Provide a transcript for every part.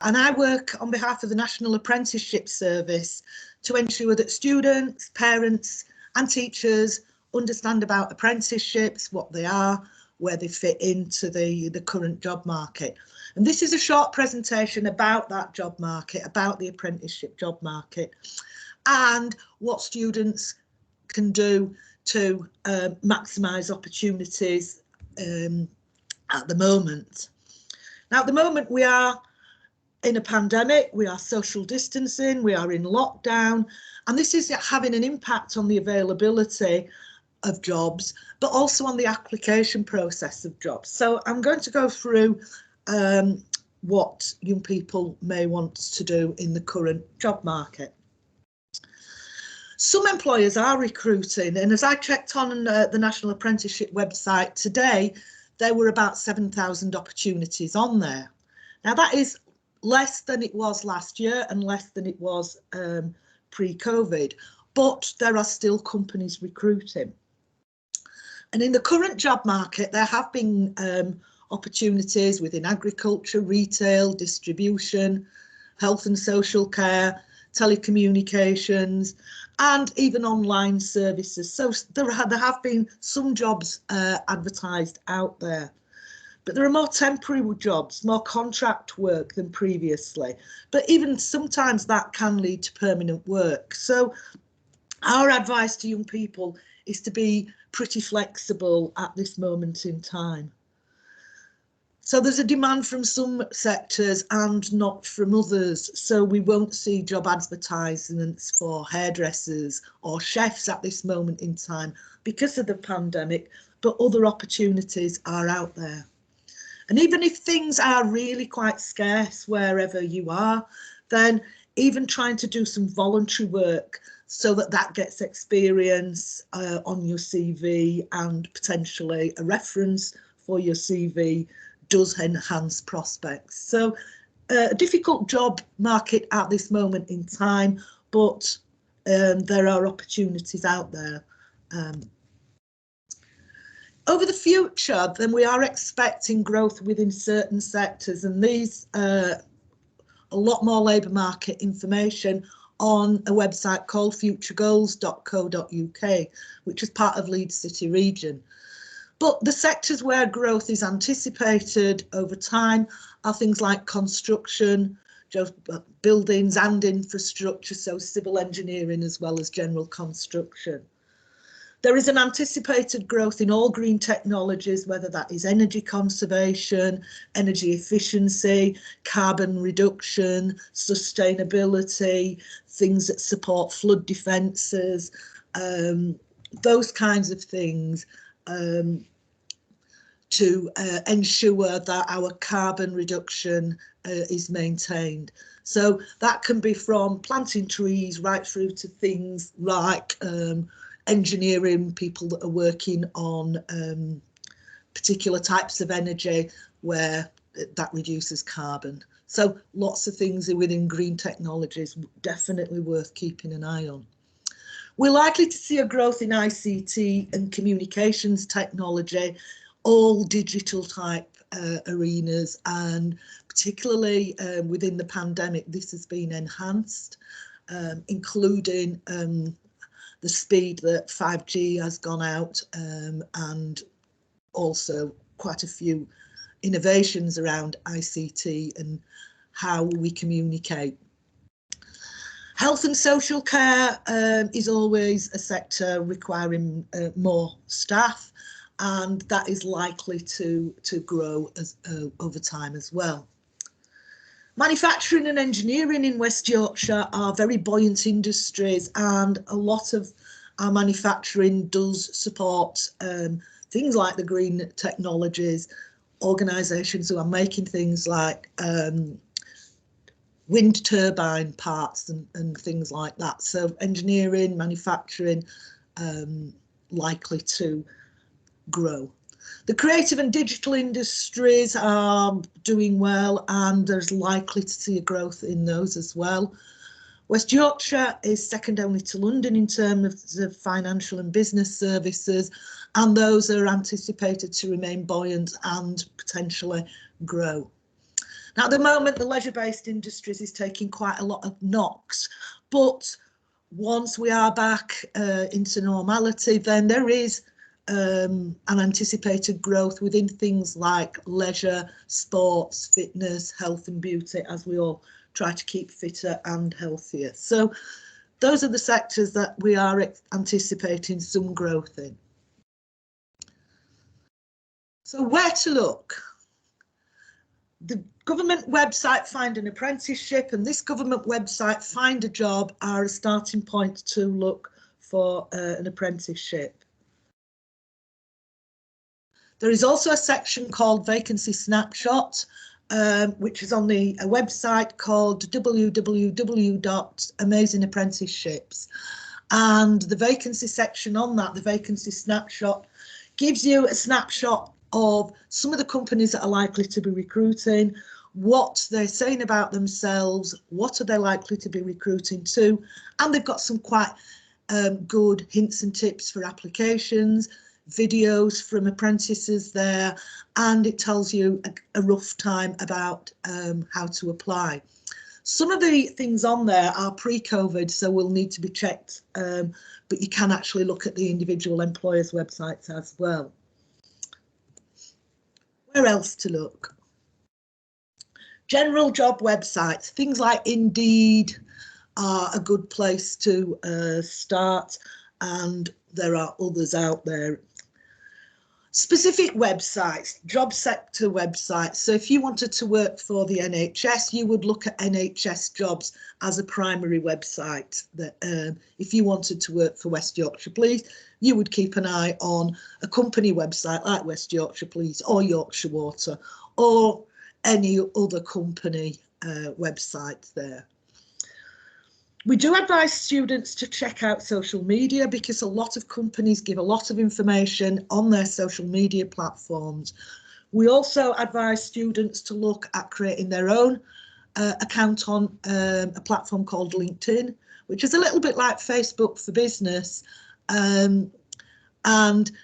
And I work on behalf of the National Apprenticeship Service to ensure that students, parents and teachers understand about apprenticeships, what they are, where they fit into the current job market. And this is a short presentation about that job market, about the apprenticeship job market, and what students can do to maximise opportunities at the moment. Now, at the moment, we are in a pandemic, we are social distancing, we are in lockdown, and this is having an impact on the availability of jobs, but also on the application process of jobs. So I'm going to go through what young people may want to do in the current job market. Some employers are recruiting, and as I checked on the National Apprenticeship website today, there were about 7,000 opportunities on there. Now that is less than it was last year and less than it was pre-COVID, but there are still companies recruiting. And in the current job market, there have been opportunities within agriculture, retail, distribution, health and social care, telecommunications, and even online services. So there have been some jobs advertised out there. But there are more temporary jobs, more contract work than previously. But even sometimes that can lead to permanent work. So our advice to young people is to be pretty flexible at this moment in time. So there's a demand from some sectors and not from others. So we won't see job advertisements for hairdressers or chefs at this moment in time because of the pandemic, but other opportunities are out there. And even if things are really quite scarce wherever you are, then even trying to do some voluntary work so that gets experience on your CV and potentially a reference for your CV does enhance prospects. So a difficult job market at this moment in time, but there are opportunities out there. Over the future, then we are expecting growth within certain sectors, and these a lot more labour market information on a website called futuregoals.co.uk, which is part of Leeds City region. But the sectors where growth is anticipated over time are things like construction, buildings and infrastructure, so civil engineering as well as general construction. There is an anticipated growth in all green technologies, whether that is energy conservation, energy efficiency, carbon reduction, sustainability, things that support flood defences, those kinds of things to ensure that our carbon reduction is maintained. So that can be from planting trees right through to things like engineering, people that are working on particular types of energy where that reduces carbon. So lots of things within green technologies, definitely worth keeping an eye on. We're likely to see a growth in ICT and communications technology, all digital type arenas, and particularly within the pandemic, this has been enhanced, including the speed that 5G has gone out, and also quite a few innovations around ICT and how we communicate. Health and social care is always a sector requiring more staff, and that is likely to grow over time as well. Manufacturing and engineering in West Yorkshire are very buoyant industries, and a lot of our manufacturing does support things like the green technologies, organisations who are making things like wind turbine parts and things like that. So engineering, manufacturing, likely to grow. The creative and digital industries are doing well, and there's likely to see a growth in those as well. West Yorkshire is second only to London in terms of financial and business services, and those are anticipated to remain buoyant and potentially grow. Now, at the moment, the leisure-based industries is taking quite a lot of knocks, but once we are back into normality, then there is an anticipated growth within things like leisure, sports, fitness, health and beauty, as we all try to keep fitter and healthier. So those are the sectors that we are anticipating some growth in. So where to look? The government website Find an Apprenticeship and this government website Find a Job are a starting point to look for an apprenticeship. There is also a section called Vacancy Snapshot, which is on a website called www.amazingapprenticeships. And the vacancy section on that, the Vacancy Snapshot, gives you a snapshot of some of the companies that are likely to be recruiting, what they're saying about themselves, what are they likely to be recruiting to, and they've got some quite good hints and tips for applications, videos from apprentices there, and it tells you a rough time about how to apply. Some of the things on there are pre-COVID, so will need to be checked, but you can actually look at the individual employers' websites as well. Where else to look? General job websites, things like Indeed are a good place to start, and there are others out there. Specific websites, job sector websites. So if you wanted to work for the NHS, you would look at NHS jobs as a primary website. That if you wanted to work for West Yorkshire Police, you would keep an eye on a company website like West Yorkshire Police or Yorkshire Water or any other company website there. We do advise students to check out social media because a lot of companies give a lot of information on their social media platforms. We also advise students to look at creating their own account on a platform called LinkedIn, which is a little bit like Facebook for business, and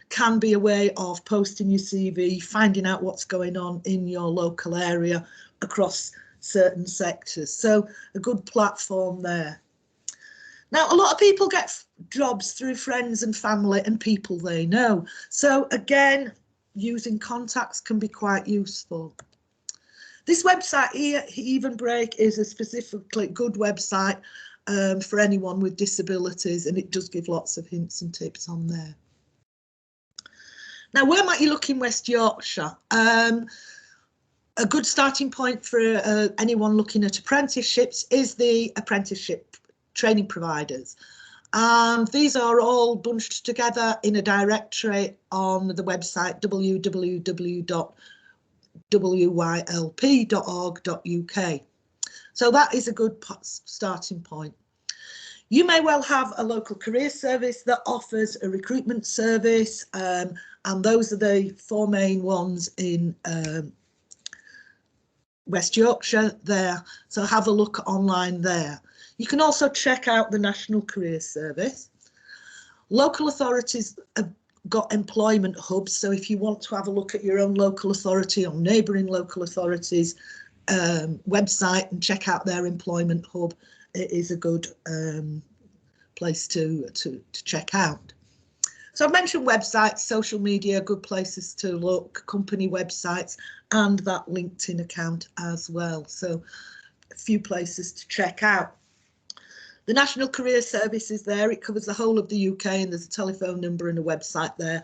can be a way of posting your CV, finding out what's going on in your local area across certain sectors. So a good platform there. Now, a lot of people get jobs through friends and family and people they know. So again, using contacts can be quite useful. This website here, Even Break, is a specifically good website for anyone with disabilities, and it does give lots of hints and tips on there. Now, where might you look in West Yorkshire? A good starting point for anyone looking at apprenticeships is the apprenticeship training providers, and these are all bunched together in a directory on the website www.wylp.org.uk. so that is a good starting point. You may well have a local career service that offers a recruitment service, and those are the four main ones in West Yorkshire there, so have a look online there. You can also check out the National Career Service. Local authorities have got employment hubs, so if you want to have a look at your own local authority or neighbouring local authorities website and check out their employment hub, it is a good place to check out. So I've mentioned websites, social media, good places to look, company websites, and that LinkedIn account as well. So a few places to check out. The National Career Service is there. It covers the whole of the UK, and there's a telephone number and a website there.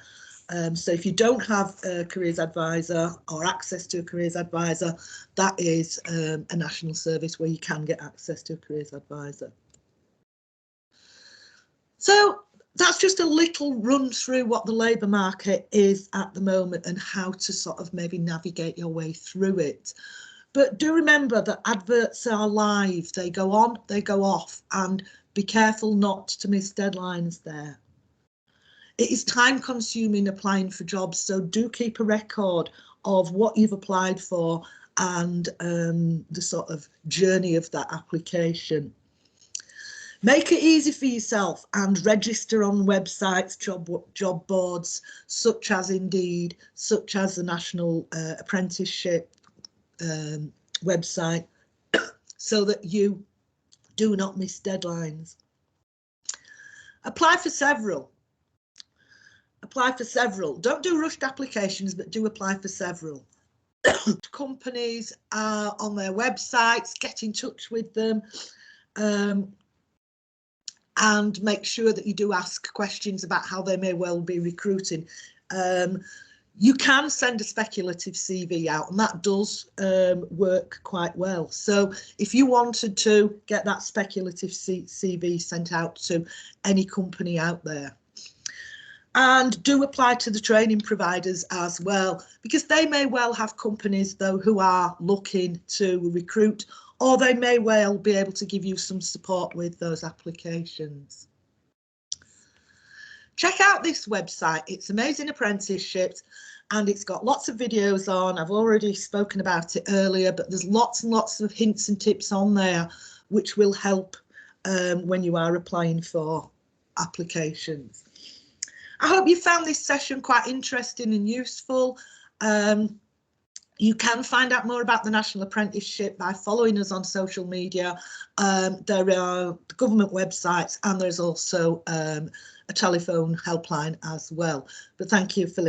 So if you don't have a careers advisor or access to a careers advisor, that is a national service where you can get access to a careers advisor. So that's just a little run through what the labour market is at the moment and how to sort of maybe navigate your way through it. But do remember that adverts are live, they go on, they go off, and be careful not to miss deadlines there. It is time consuming applying for jobs, so do keep a record of what you've applied for and the sort of journey of that application. Make it easy for yourself and register on websites, job boards, such as Indeed, such as the National Apprenticeship website so that you do not miss deadlines. Apply for several. Apply for several. Don't do rushed applications, but do apply for several. Companies are on their websites, get in touch with them, and make sure that you do ask questions about how they may well be recruiting. You can send a speculative CV out, and that does work quite well. So if you wanted to get that speculative CV sent out to any company out there, and do apply to the training providers as well, because they may well have companies though who are looking to recruit, or they may well be able to give you some support with those applications. Check out this website. It's Amazing Apprenticeships, and it's got lots of videos on. I've already spoken about it earlier, but there's lots and lots of hints and tips on there which will help when you are applying for applications. I hope you found this session quite interesting and useful. You can find out more about the National Apprenticeship by following us on social media. There are government websites, and there's also a telephone helpline as well. But thank you for listening.